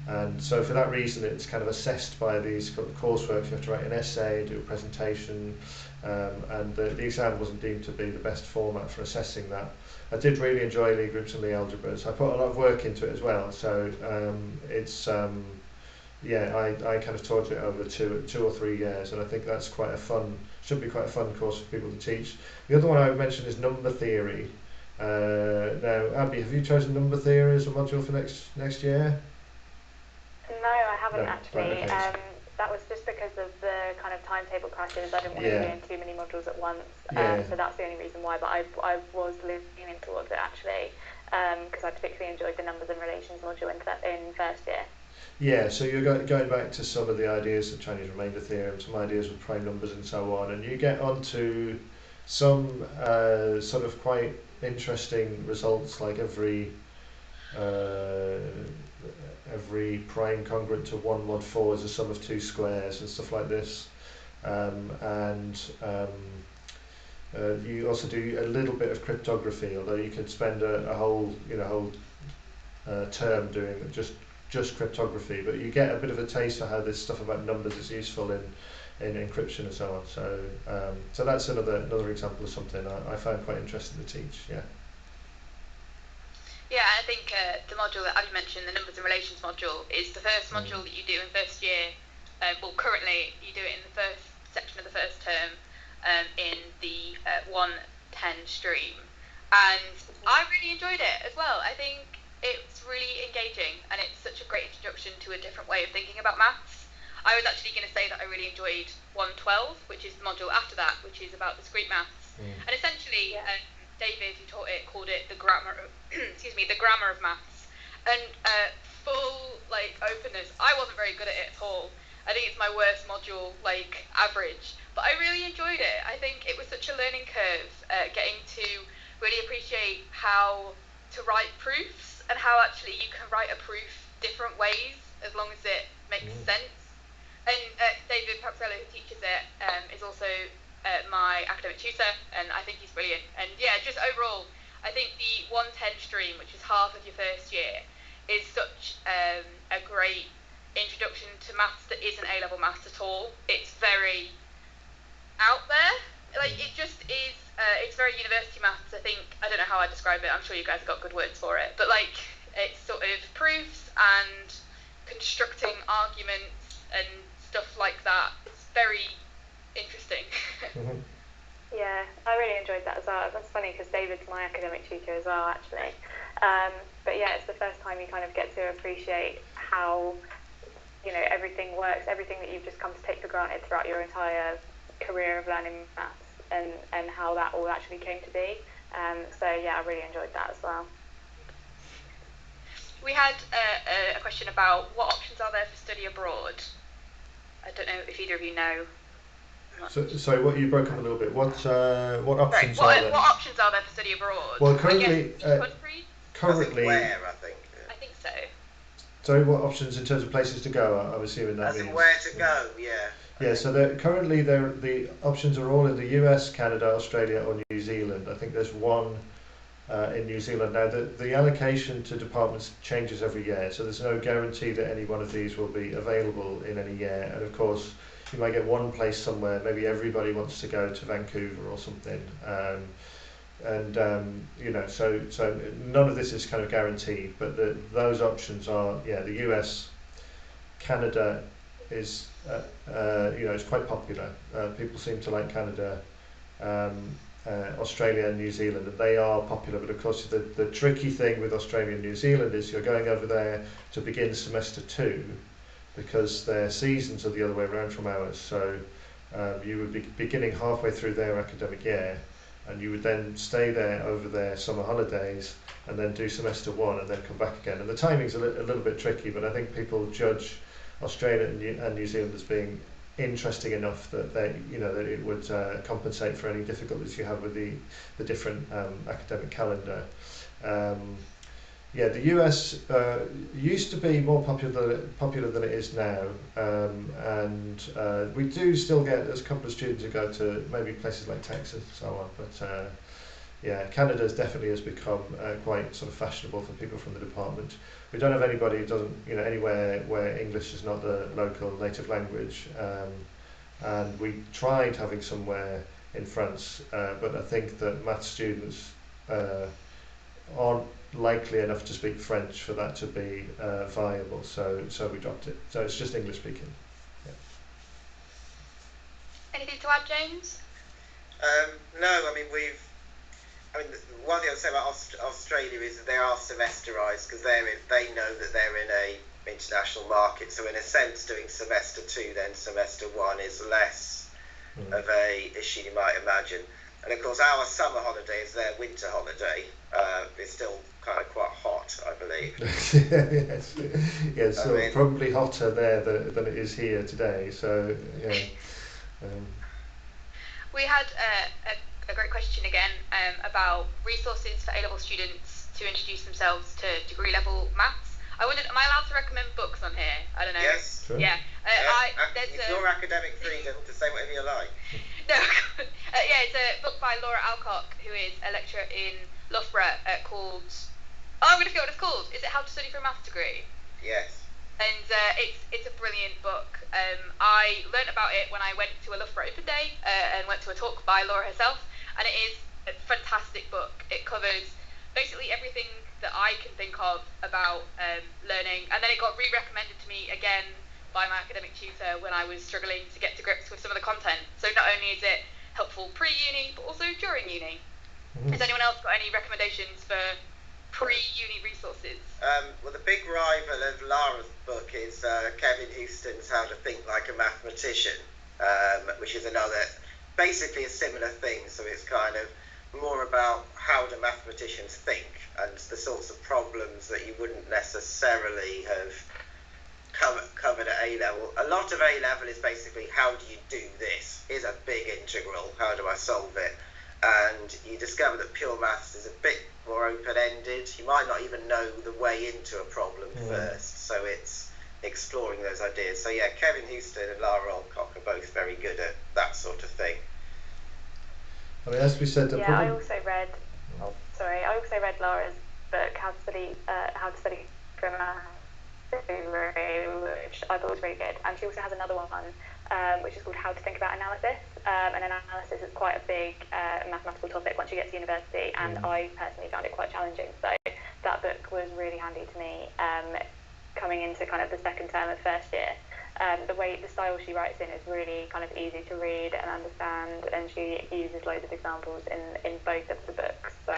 And so for that reason, it's kind of assessed by these coursework. You have to write an essay, do a presentation, and the exam wasn't deemed to be the best format for assessing that. I did really enjoy Lie groups and Lie algebras. I put a lot of work into it as well, so it's I kind of taught it over 2 or 3 years, and I think that's should be quite a fun course for people to teach. The other one I would mention is number theory. Now, Abby, have you chosen number theory as a module for next year? No, I haven't actually. Right, okay. That was just because of the kind of timetable clashes. I didn't want to be doing too many modules at once, so that's the only reason why. But I was leaning towards it actually, because I particularly enjoyed the numbers and relations module in first year. Yeah, so you're going back to some of the ideas of Chinese remainder theorem, some ideas with prime numbers and so on, and you get onto some sort of quite interesting results, like every prime congruent to 1 mod 4 is the sum of 2 squares and stuff like this. You also do a little bit of cryptography, although you could spend a whole term doing just cryptography, but you get a bit of a taste for how this stuff about numbers is useful in encryption and so on. So that's another example of something I found quite interesting to teach. Yeah, I think the module that Abby mentioned, the numbers and relations module, is the first module that you do in first year. Currently you do it in the first section of the first term in the 110 stream, and I really enjoyed it as well. I think it's really engaging, and it's such a great introduction to a different way of thinking about maths. I was actually going to say that I really enjoyed 112, which is the module after that, which is about discrete maths. And essentially, David, who taught it, called it the grammar of, the grammar of maths. And full openness, I wasn't very good at it at all. I think it's my worst module, average. But I really enjoyed it. I think it was such a learning curve, getting to really appreciate how to write proofs and how actually you can write a proof different ways as long as it makes sense. And David Paxello, who teaches it, is also my academic tutor, and I think he's brilliant. And yeah, just overall, I think the 110 stream, which is half of your first year, is such a great introduction to maths that isn't A-level maths at all. It's very out there. It just is, it's very university maths, I think. I don't know how I describe it. I'm sure you guys have got good words for it. But it's sort of proofs and constructing arguments and stuff like that. It's very interesting. Yeah, I really enjoyed that as well. That's funny because David's my academic tutor as well, actually. But yeah, it's the first time you kind of get to appreciate how, everything works, everything that you've just come to take for granted throughout your entire career of learning maths, and how that all actually came to be. So yeah, I really enjoyed that as well. We had a question about what options are there for study abroad. I don't know if either of you know. So what you broke up a little bit. What options are there? What options are there for study abroad? Well, currently, currently, where I think. I think so. So what options in terms of places to go? I'm assuming that As means. in where to go, yeah. Yeah. So currently the options are all in the US, Canada, Australia, or New Zealand. I think there's one in New Zealand now. The allocation to departments changes every year, so there's no guarantee that any one of these will be available in any year. And of course, you might get one place somewhere. Maybe everybody wants to go to Vancouver or something, so none of this is kind of guaranteed. But those options are the US, Canada is it's quite popular. People seem to like Canada. Australia and New Zealand, and they are popular, but of course the tricky thing with Australia and New Zealand is you're going over there to begin semester 2 because their seasons are the other way around from ours, so you would be beginning halfway through their academic year, and you would then stay there over their summer holidays and then do semester 1 and then come back again. And the timing's a little bit tricky, but I think people judge Australia and New Zealand as being interesting enough that that it would compensate for any difficulties you have with the different academic calendar. The US used to be more popular than it is now, and we do still get there's a couple of students who go to maybe places like Texas and so on, but Canada definitely has become quite sort of fashionable for people from the department. We don't have anybody who doesn't, anywhere where English is not the local native language, and we tried having somewhere in France, but I think that maths students aren't likely enough to speak French for that to be viable, so we dropped it. So it's just English speaking. Yeah. Anything to add, James? No, one thing I'd say about Australia is that they are semesterised because they know that they're in a international market. So in a sense, doing semester 2 then semester 1 is less of a issue you might imagine. And of course, our summer holiday is their winter holiday. It's still kind of quite hot, I believe. Yes, so probably hotter there than it is here today. So yeah. We had a great question again about resources for A-level students to introduce themselves to degree-level maths. I wondered, am I allowed to recommend books on here? I don't know. Yes. Sure. Yeah. It's your academic freedom to say whatever you like. No. It's a book by Laura Alcock, who is a lecturer in Loughborough called... Oh, I'm going to forget what it's called. Is it How to Study for a Maths Degree? Yes. And it's a brilliant book. I learnt about it when I went to a Loughborough Open Day and went to a talk by Laura herself, and it is a fantastic book. It covers basically everything that I can think of about learning, and then it got re-recommended to me again by my academic tutor when I was struggling to get to grips with some of the content. So not only is it helpful pre-uni, but also during uni. Has anyone else got any recommendations for pre-uni resources? Well, the big rival of Lara's book is Kevin Houston's How to Think Like a Mathematician, which is basically a similar thing. So it's kind of more about how do mathematicians think and the sorts of problems that you wouldn't necessarily have covered at A-level. A lot of A-level is basically how do you do this? Here's a big integral, how do I solve it? And you discover that pure maths is a bit more open-ended. You might not even know the way into a problem first, so it's exploring those ideas. So yeah, Kevin Houston and Lara Alcock are both very good at that sort of thing. I mean, as we said, I also read Lara's book, How to Study Grammar, which I thought was really good. And she also has another one, which is called How to Think About Analysis. And analysis is quite a big mathematical topic once you get to university, and I personally found it quite challenging. So that book was really handy to me coming into kind of the second term of first year. The style she writes in is really kind of easy to read and understand, and she uses loads of examples in both of the books. So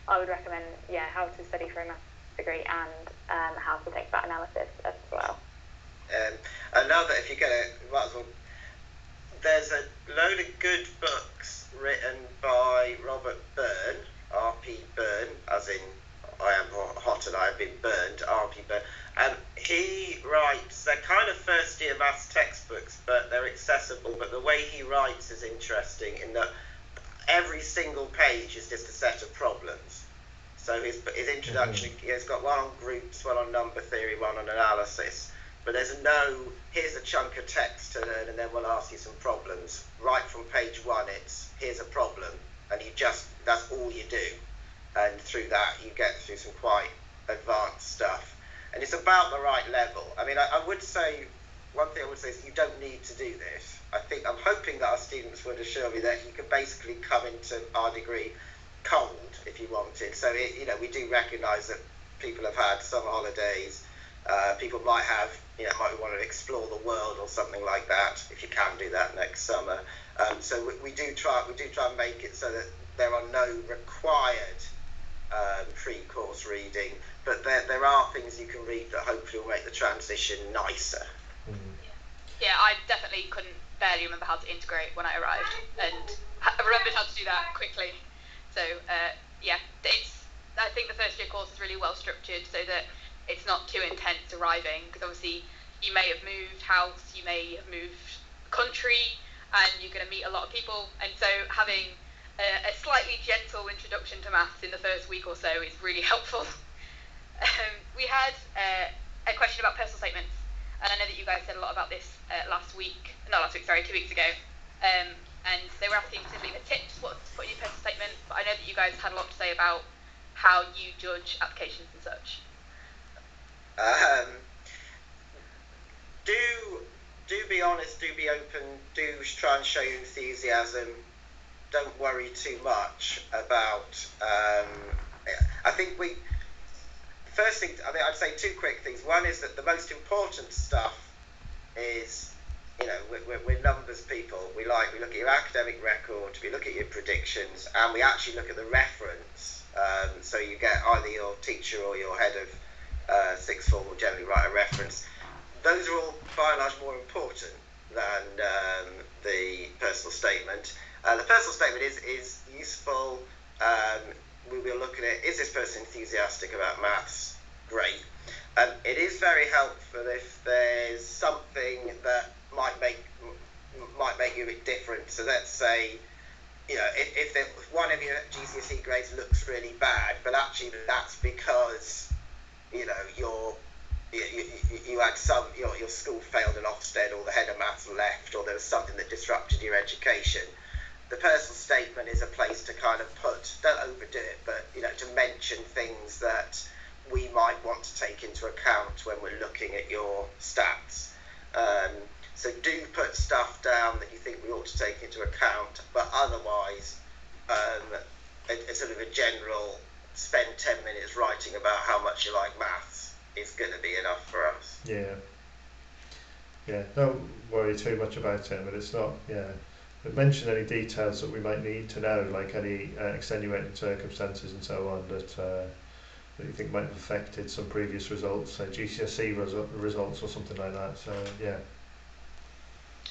I would recommend, How to Study for a Maths Degree and How to Think About Analysis as well. Another, if you get it, might as well. There's a load of good books written by Robert Byrne, R.P. Byrne, as in I am hot and I have been burned, R.P. Byrne. He writes, they're kind of first year maths textbooks, but they're accessible, but the way he writes is interesting in that every single page is just a set of problems. So his introduction, he's got one on groups, one on number theory, one on analysis, but there's here's a chunk of text to learn and then we'll ask you some problems. Right from page one, it's here's a problem, and that's all you do. And through that, you get through some quite advanced stuff. And it's about the right level. I mean, I would say, one thing I would say is you don't need to do this. I'm hoping that our students would assure me that you could basically come into our degree cold if you wanted. So, we do recognise that people have had summer holidays. People might want to explore the world or something like that, if you can do that next summer. So we do try and make it so that there are no required pre-course reading, but there are things you can read that hopefully will make the transition nicer. Yeah, I definitely couldn't barely remember how to integrate when I arrived, and I remembered how to do that quickly. So I think the first year course is really well structured so that it's not too intense arriving, because obviously you may have moved house, you may have moved country, and you're going to meet a lot of people, and so having a slightly gentle introduction to maths in the first week or so is really helpful. We had a question about personal statements, and I know that you guys said a lot about this 2 weeks ago, and they were asking to leave a tips what to put in your personal statement, but I know that you guys had a lot to say about how you judge applications and such. Do be honest, do be open, do try and show your enthusiasm. Don't worry too much about. I think first thing, I'd say two quick things. One is that the most important stuff is, we're numbers people. We look at your academic record, we look at your predictions, and we actually look at the reference. So you get either your teacher or your head of sixth form will generally write a reference. Those are all by and large more important than the personal statement. The personal statement is useful. We will look at it. Is this person enthusiastic about maths? Great. It is very helpful if there's something that might make you a bit different. So let's say, if one of your GCSE grades looks really bad, but actually that's because you had your school failed an Ofsted, or the head of maths left, or there was something that disrupted your education. The personal statement is a place to kind of don't overdo it, but to mention things that we might want to take into account when we're looking at your stats. So do put stuff down that you think we ought to take into account, but otherwise, a sort of a general spend 10 minutes writing about how much you like maths is going to be enough for us. Yeah, don't worry too much about it, but it's not, but mention any details that we might need to know, like any extenuating circumstances and so on, that that you think might have affected some previous results, so GCSE results or something like that. So yeah.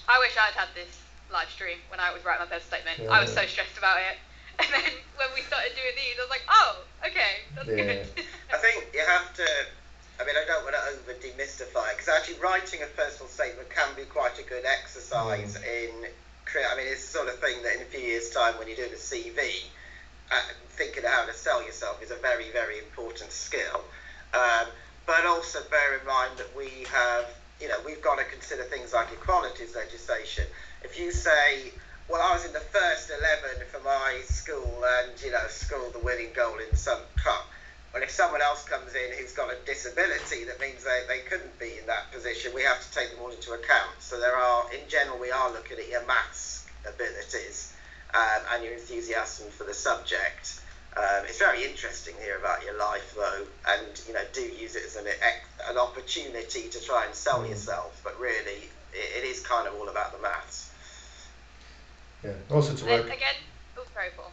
I wish I'd had this live stream when I was writing my first statement. Yeah. I was so stressed about it. And then when we started doing these, I was like, oh, okay, that's good. I think you have to, I mean, I don't want to over demystify it, because actually writing a personal statement can be quite a good exercise in, I mean, it's the sort of thing that in a few years' time when you're doing a CV, thinking of how to sell yourself is a very, very important skill. But also bear in mind that we have, you know, we've got to consider things like equalities legislation. If you say, well, I was in the first 11 for my school and, you know, scored the winning goal in some cup. Well, if someone else comes in who's got a disability, that means they couldn't be in that position. We have to take them all into account. So there are, in general, we are looking at your maths abilities and your enthusiasm for the subject. It's very interesting to hear about your life, though, and, you know, do use it as an opportunity to try and sell yourself. But really, it is kind of all about the maths. Yeah. Also to work. Again, very cool.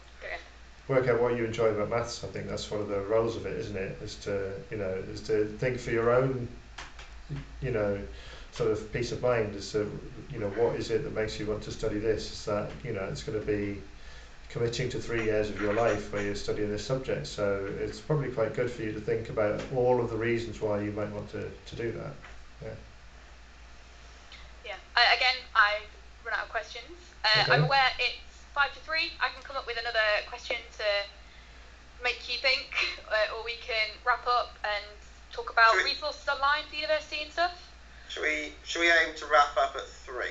Work out what you enjoy about maths. I think that's one of the roles of it, isn't it? Is to think for your own, you know, sort of peace of mind. As to, you know, what is it that makes you want to study this? Is that, you know, it's going to be committing to 3 years of your life where you're studying this subject. So it's probably quite good for you to think about all of the reasons why you might want to do that. Yeah. Yeah. Again, I've run out of questions. Okay. I'm aware it's 5 to 3. I can come up with another question to make you think, or we can wrap up and talk about resources online for the university and stuff. Should we aim to wrap up at 3?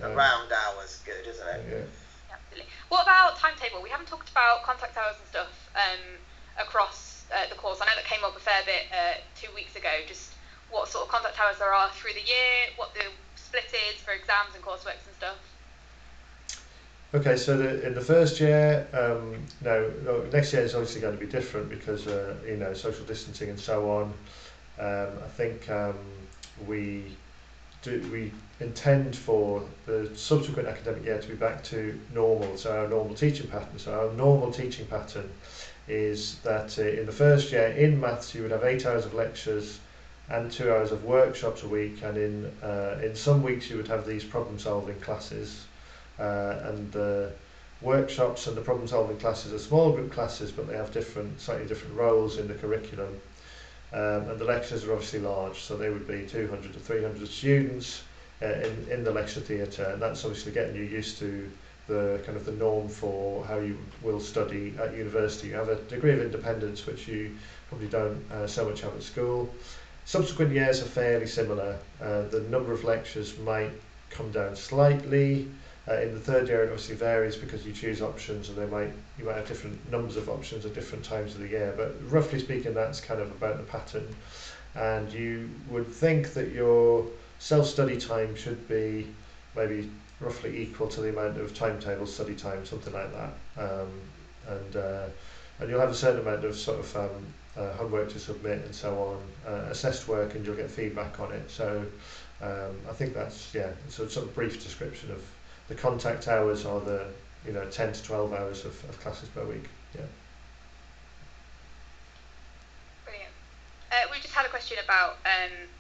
Around hours, good, isn't it? Yeah. Absolutely. What about timetable? We haven't talked about contact hours and stuff across the course. I know that came up a fair bit 2 weeks ago. Just what sort of contact hours there are through the year, what the split is for exams and courseworks and stuff. Okay, so in the first year, next year is obviously going to be different because you know, social distancing and so on. I think we intend for the subsequent academic year to be back to normal, so our normal teaching pattern. So our normal teaching pattern is that in the first year in maths you would have 8 hours of lectures and 2 hours of workshops a week, and in some weeks you would have these problem solving classes. And the workshops and the problem solving classes are small group classes, but they have slightly different roles in the curriculum. And the lectures are obviously large, so they would be 200 to 300 students in the lecture theatre, and that's obviously getting you used to the kind of the norm for how you will study at university. You have a degree of independence which you probably don't so much have at school. Subsequent years are fairly similar. The number of lectures might come down slightly. In the third year it obviously varies because you choose options, and you might have different numbers of options at different times of the year, but roughly speaking that's kind of about the pattern. And you would think that your self-study time should be maybe roughly equal to the amount of timetable study time, something like that. And you'll have a certain amount of sort of homework to submit and so on, assessed work, and you'll get feedback on it. So I think that's, it's a sort of brief description of the contact hours are the 10 to 12 hours of classes per week. Yeah. Brilliant. We just had a question about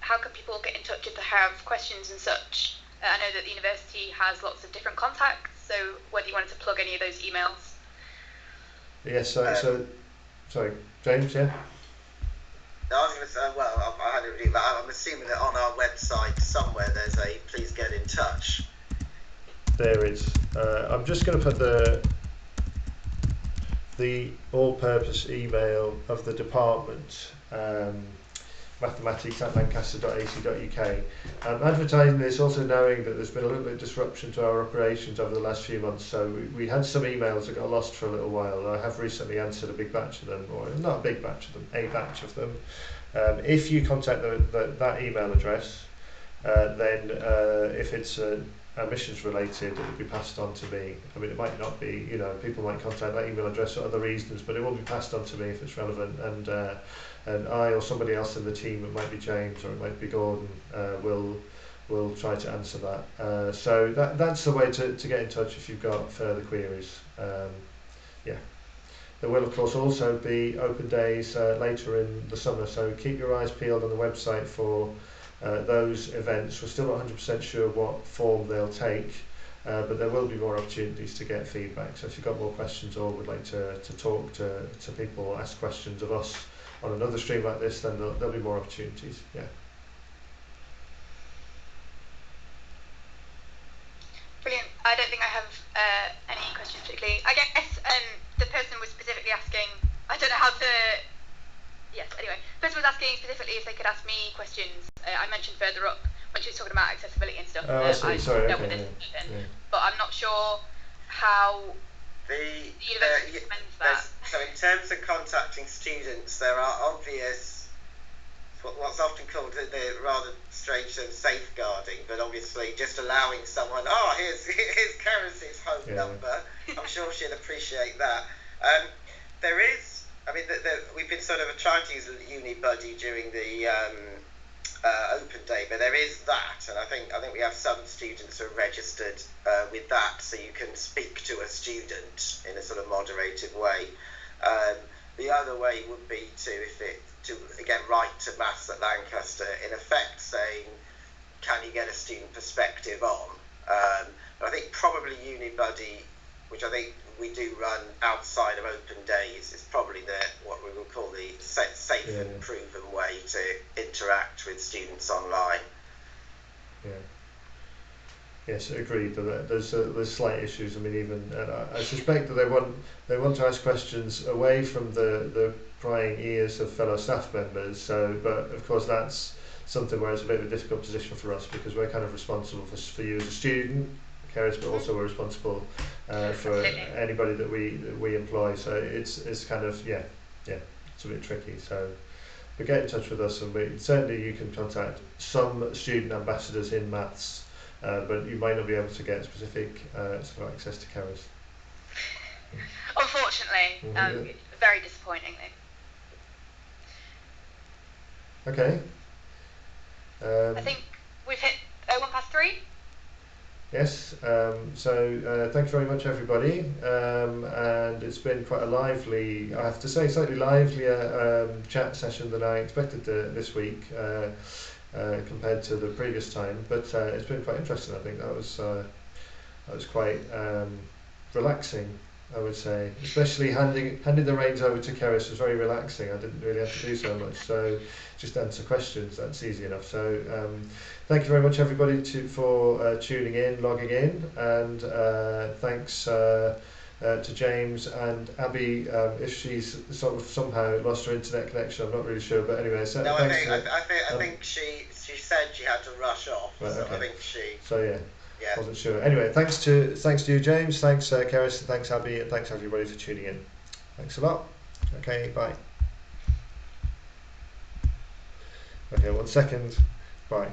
how can people get in touch if they have questions and such. I know that the university has lots of different contacts, so whether you wanted to plug any of those emails. Yes, so sorry, James, yeah? No, I was going to say, well, I hadn't really, but I'm assuming that on our website somewhere there's a please get in touch. There is. I'm just going to put the all-purpose email of the department, mathematics at lancaster.ac.uk. I'm advertising this also knowing that there's been a little bit of disruption to our operations over the last few months, so we had some emails that got lost for a little while. I have recently answered a big batch of them, or not a big batch of them, a batch of them. If you contact that email address, then if it's admissions related, it will be passed on to me. I mean, it might not be, people might contact that email address for other reasons, but it will be passed on to me if it's relevant, and I or somebody else in the team, it might be James or it might be Gordon, will try to answer that. So that's the way to get in touch if you've got further queries. there will of course also be open days later in the summer, so keep your eyes peeled on the website for those events. We're still not 100% sure what form they'll take, but there will be more opportunities to get feedback. So if you've got more questions or would like to talk to people or ask questions of us on another stream like this, then there'll be more opportunities. Yeah. Brilliant. I don't think I have any questions particularly. I guess the person was specifically asking, I don't know how to, yes, anyway, the person was asking specifically if they could ask me questions. I mentioned further up when she was talking about accessibility and stuff. I see. Sorry, dealt okay, with this, yeah. But I'm not sure how the university recommends that. So in terms of contacting students, there are obvious, what's often called the rather strange term safeguarding, but obviously just allowing someone, here's Keris's home number. I'm sure she'll appreciate that. There is, we've been sort of trying to use Uni Buddy during the open day, but there is that, and I think we have some students who are registered with that, so you can speak to a student in a sort of moderated way. The other way would be to again write to Maths at Lancaster, in effect saying, can you get a student perspective on? But I think probably Uni Buddy, which I think we do run outside of open days, is probably what we would call the safe and proven way to interact with students online. Yeah. Yes, agreed. There's slight issues. I mean, even I suspect that they want to ask questions away from the prying ears of fellow staff members. So, but of course that's something where it's a bit of a difficult position for us, because we're kind of responsible for you as a student, Keris, but also we're responsible for anybody that we employ. So it's kind of it's a bit tricky. So. But get in touch with us, and certainly you can contact some student ambassadors in maths, but you might not be able to get specific sort of access to Keris. Unfortunately, very disappointingly. Okay. I think we've hit 3:01. Yes, so thank you very much everybody, and it's been quite a lively, I have to say, slightly livelier chat session than I expected this week compared to the previous time, but it's been quite interesting. I think that was quite relaxing, I would say, especially handing the reins over to Keris was very relaxing. I didn't really have to do so much, so just answer questions, that's easy enough. So thank you very much everybody for tuning in, logging in, and thanks to James and Abby, if she's sort of somehow lost her internet connection, I'm not really sure, but anyway. So no, I think she said she had to rush off, right, so okay. I think she... So yeah. Wasn't sure. Anyway, thanks to you, James. Thanks, Keris. Thanks, Abby. And thanks everybody for tuning in. Thanks a lot. Okay, bye. Okay, 1 second. Bye.